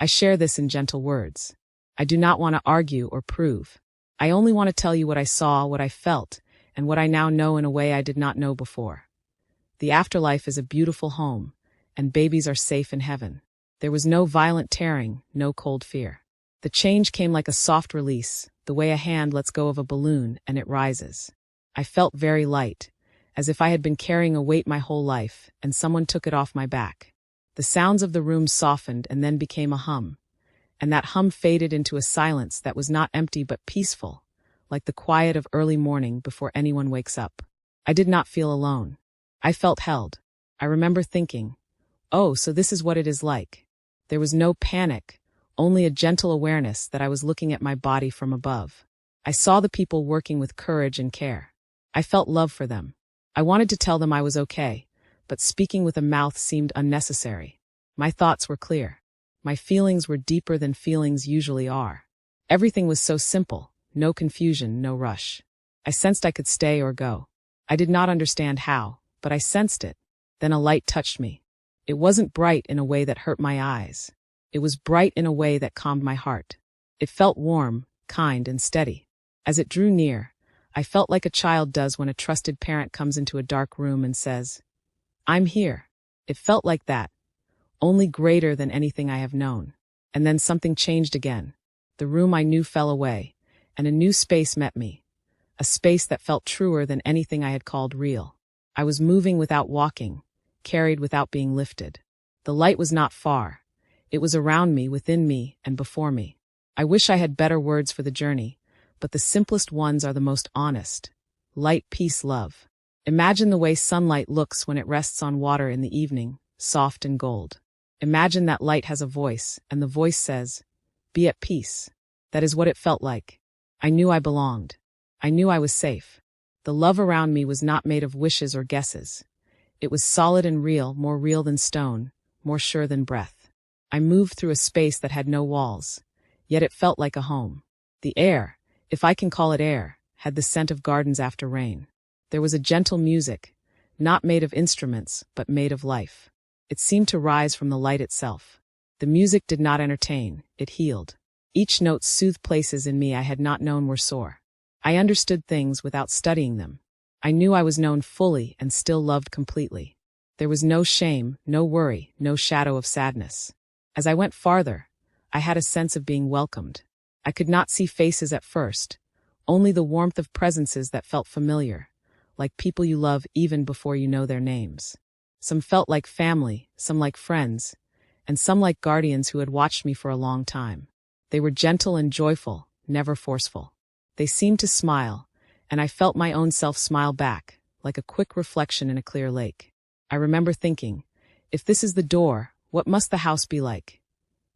I share this in gentle words. I do not want to argue or prove. I only want to tell you what I saw, what I felt, and what I now know in a way I did not know before. The afterlife is a beautiful home, and babies are safe in heaven. There was no violent tearing, no cold fear. The change came like a soft release, the way a hand lets go of a balloon and it rises. I felt very light, as if I had been carrying a weight my whole life, and someone took it off my back. The sounds of the room softened and then became a hum, and that hum faded into a silence that was not empty but peaceful, like the quiet of early morning before anyone wakes up. I did not feel alone. I felt held. I remember thinking, oh, so this is what it is like. There was no panic, only a gentle awareness that I was looking at my body from above. I saw the people working with courage and care. I felt love for them. I wanted to tell them I was okay, but speaking with a mouth seemed unnecessary. My thoughts were clear. My feelings were deeper than feelings usually are. Everything was so simple, no confusion, no rush. I sensed I could stay or go. I did not understand how, but I sensed it. Then a light touched me. It wasn't bright in a way that hurt my eyes. It was bright in a way that calmed my heart. It felt warm, kind, and steady. As it drew near, I felt like a child does when a trusted parent comes into a dark room and says, "I'm here." It felt like that, only greater than anything I have known. And then something changed again. The room I knew fell away, and a new space met me. A space that felt truer than anything I had called real. I was moving without walking, carried without being lifted. The light was not far. It was around me, within me, and before me. I wish I had better words for the journey, but the simplest ones are the most honest. Light, peace, love. Imagine the way sunlight looks when it rests on water in the evening, soft and gold. Imagine that light has a voice, and the voice says, "Be at peace." That is what it felt like. I knew I belonged. I knew I was safe. The love around me was not made of wishes or guesses. It was solid and real, more real than stone, more sure than breath. I moved through a space that had no walls, yet it felt like a home. The air, if I can call it air, had the scent of gardens after rain. There was a gentle music, not made of instruments, but made of life. It seemed to rise from the light itself. The music did not entertain, it healed. Each note soothed places in me I had not known were sore. I understood things without studying them. I knew I was known fully and still loved completely. There was no shame, no worry, no shadow of sadness. As I went farther, I had a sense of being welcomed. I could not see faces at first, only the warmth of presences that felt familiar, like people you love even before you know their names. Some felt like family, some like friends, and some like guardians who had watched me for a long time. They were gentle and joyful, never forceful. They seemed to smile, and I felt my own self smile back, like a quick reflection in a clear lake. I remember thinking, if this is the door, what must the house be like?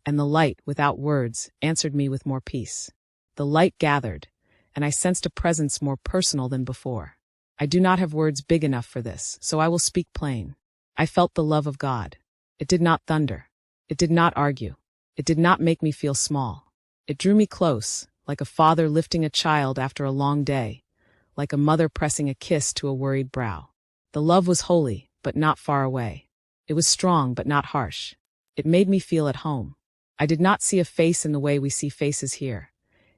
And the light, without words, answered me with more peace. The light gathered, and I sensed a presence more personal than before. I do not have words big enough for this, so I will speak plain. I felt the love of God. It did not thunder. It did not argue. It did not make me feel small. It drew me close, like a father lifting a child after a long day, like a mother pressing a kiss to a worried brow. The love was holy, but not far away. It was strong, but not harsh. It made me feel at home. I did not see a face in the way we see faces here,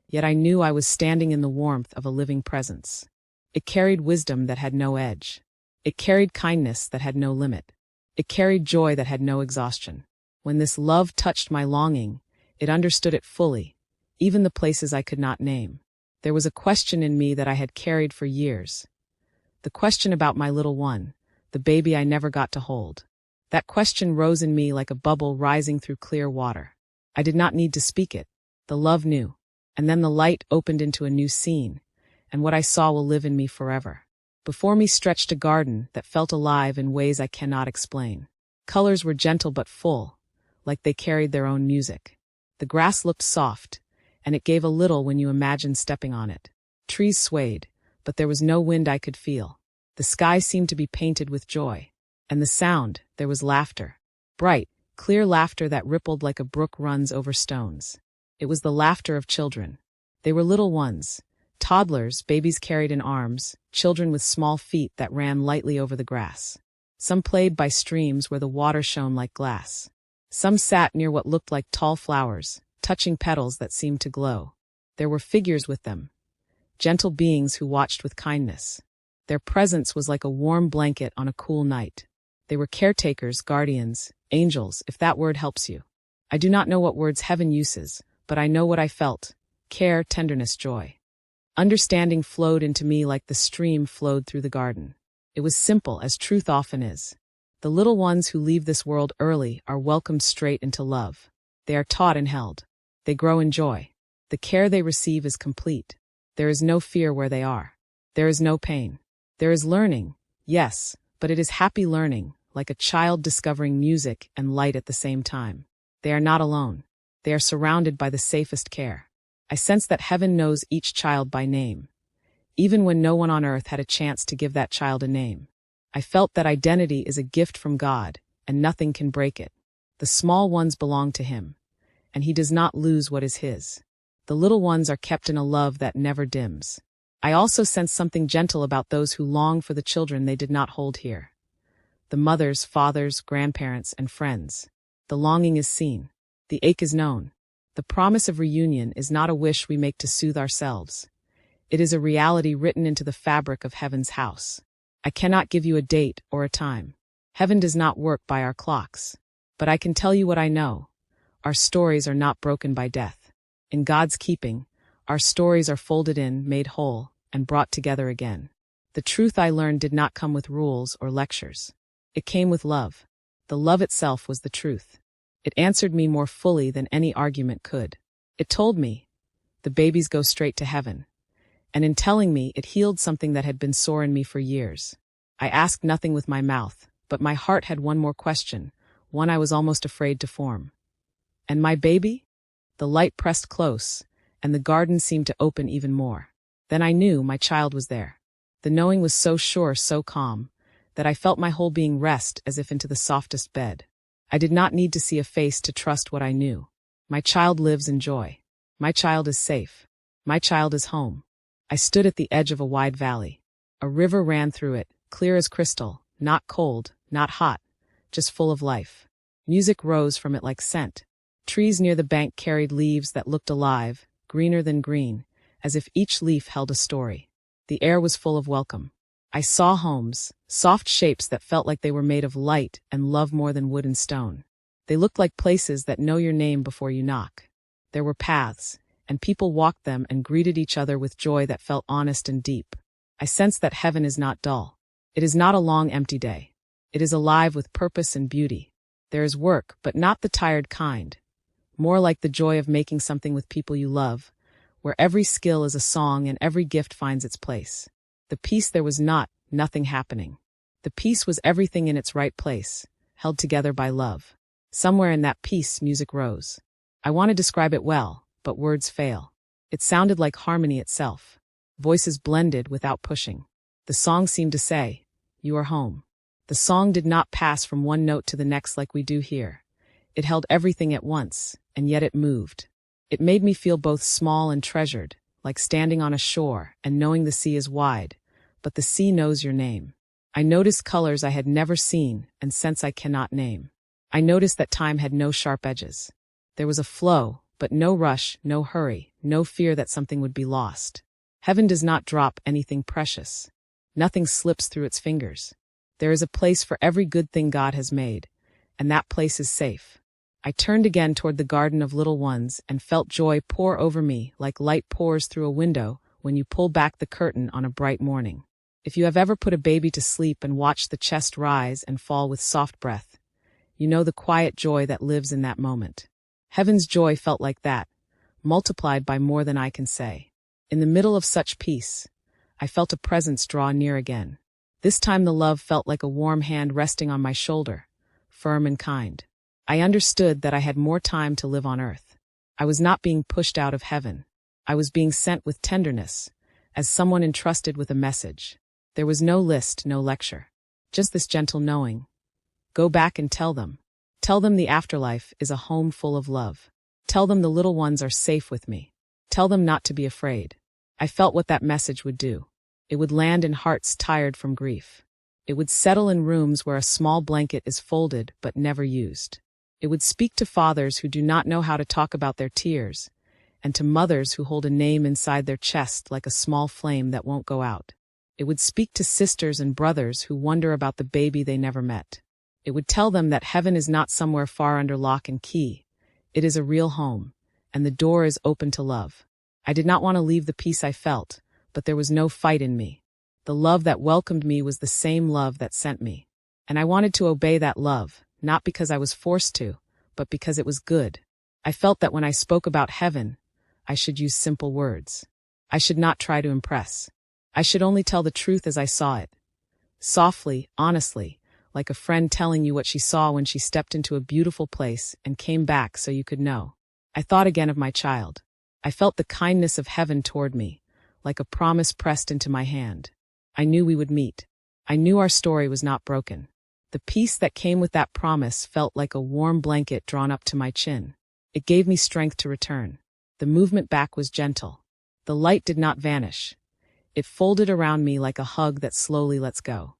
yet I knew I was standing in the warmth of a living presence. It carried wisdom that had no edge. It carried kindness that had no limit. It carried joy that had no exhaustion. When this love touched my longing, it understood it fully, even the places I could not name. There was a question in me that I had carried for years. The question about my little one, the baby I never got to hold. That question rose in me like a bubble rising through clear water. I did not need to speak it. The love knew. And then the light opened into a new scene, and what I saw will live in me forever. Before me stretched a garden that felt alive in ways I cannot explain. Colors were gentle but full, like they carried their own music. The grass looked soft, and it gave a little when you imagined stepping on it. Trees swayed, but there was no wind I could feel. The sky seemed to be painted with joy. And the sound, there was laughter. Bright, clear laughter that rippled like a brook runs over stones. It was the laughter of children. They were little ones. Toddlers, babies carried in arms, children with small feet that ran lightly over the grass. Some played by streams where the water shone like glass. Some sat near what looked like tall flowers, touching petals that seemed to glow. There were figures with them, gentle beings who watched with kindness. Their presence was like a warm blanket on a cool night. They were caretakers, guardians, angels, if that word helps you. I do not know what words heaven uses, but I know what I felt: care, tenderness, joy. Understanding flowed into me like the stream flowed through the garden. It was simple, as truth often is. The little ones who leave this world early are welcomed straight into love. They are taught and held. They grow in joy. The care they receive is complete. There is no fear where they are. There is no pain. There is learning, yes, but it is happy learning, like a child discovering music and light at the same time. They are not alone. They are surrounded by the safest care. I sense that heaven knows each child by name, even when no one on earth had a chance to give that child a name. I felt that identity is a gift from God, and nothing can break it. The small ones belong to Him, and He does not lose what is His. The little ones are kept in a love that never dims. I also sense something gentle about those who long for the children they did not hold here. The mothers, fathers, grandparents, and friends. The longing is seen. The ache is known. The promise of reunion is not a wish we make to soothe ourselves. It is a reality written into the fabric of heaven's house. I cannot give you a date or a time. Heaven does not work by our clocks. But I can tell you what I know. Our stories are not broken by death. In God's keeping, our stories are folded in, made whole, and brought together again. The truth I learned did not come with rules or lectures. It came with love. The love itself was the truth. It answered me more fully than any argument could. It told me, the babies go straight to heaven. And in telling me, it healed something that had been sore in me for years. I asked nothing with my mouth, but my heart had one more question, one I was almost afraid to form. And my baby? The light pressed close, and the garden seemed to open even more. Then I knew my child was there. The knowing was so sure, so calm, that I felt my whole being rest as if into the softest bed. I did not need to see a face to trust what I knew. My child lives in joy. My child is safe. My child is home. I stood at the edge of a wide valley. A river ran through it, clear as crystal, not cold, not hot, just full of life. Music rose from it like scent. Trees near the bank carried leaves that looked alive, greener than green, as if each leaf held a story. The air was full of welcome. I saw homes, soft shapes that felt like they were made of light and love more than wood and stone. They looked like places that know your name before you knock. There were paths, and people walked them and greeted each other with joy that felt honest and deep. I sensed that heaven is not dull. It is not a long, empty day. It is alive with purpose and beauty. There is work, but not the tired kind. More like the joy of making something with people you love, where every skill is a song and every gift finds its place. The peace there was not, nothing happening. The peace was everything in its right place, held together by love. Somewhere in that peace, music rose. I want to describe it well, but words fail. It sounded like harmony itself. Voices blended without pushing. The song seemed to say, "You are home." The song did not pass from one note to the next like we do here. It held everything at once, and yet it moved. It made me feel both small and treasured, like standing on a shore and knowing the sea is wide, but the sea knows your name. I noticed colors I had never seen and scents I cannot name. I noticed that time had no sharp edges. There was a flow, but no rush, no hurry, no fear that something would be lost. Heaven does not drop anything precious. Nothing slips through its fingers. There is a place for every good thing God has made, and that place is safe. I turned again toward the garden of little ones and felt joy pour over me like light pours through a window when you pull back the curtain on a bright morning. If you have ever put a baby to sleep and watched the chest rise and fall with soft breath, you know the quiet joy that lives in that moment. Heaven's joy felt like that, multiplied by more than I can say. In the middle of such peace, I felt a presence draw near again. This time the love felt like a warm hand resting on my shoulder, firm and kind. I understood that I had more time to live on earth. I was not being pushed out of heaven. I was being sent with tenderness, as someone entrusted with a message. There was no list, no lecture. Just this gentle knowing. Go back and tell them. Tell them the afterlife is a home full of love. Tell them the little ones are safe with me. Tell them not to be afraid. I felt what that message would do. It would land in hearts tired from grief. It would settle in rooms where a small blanket is folded but never used. It would speak to fathers who do not know how to talk about their tears, and to mothers who hold a name inside their chest like a small flame that won't go out. It would speak to sisters and brothers who wonder about the baby they never met. It would tell them that heaven is not somewhere far under lock and key. It is a real home, and the door is open to love. I did not want to leave the peace I felt, but there was no fight in me. The love that welcomed me was the same love that sent me. And I wanted to obey that love, not because I was forced to, but because it was good. I felt that when I spoke about heaven, I should use simple words. I should not try to impress. I should only tell the truth as I saw it. Softly, honestly, like a friend telling you what she saw when she stepped into a beautiful place and came back so you could know. I thought again of my child. I felt the kindness of heaven toward me, like a promise pressed into my hand. I knew we would meet. I knew our story was not broken. The peace that came with that promise felt like a warm blanket drawn up to my chin. It gave me strength to return. The movement back was gentle. The light did not vanish. It folded around me like a hug that slowly lets go.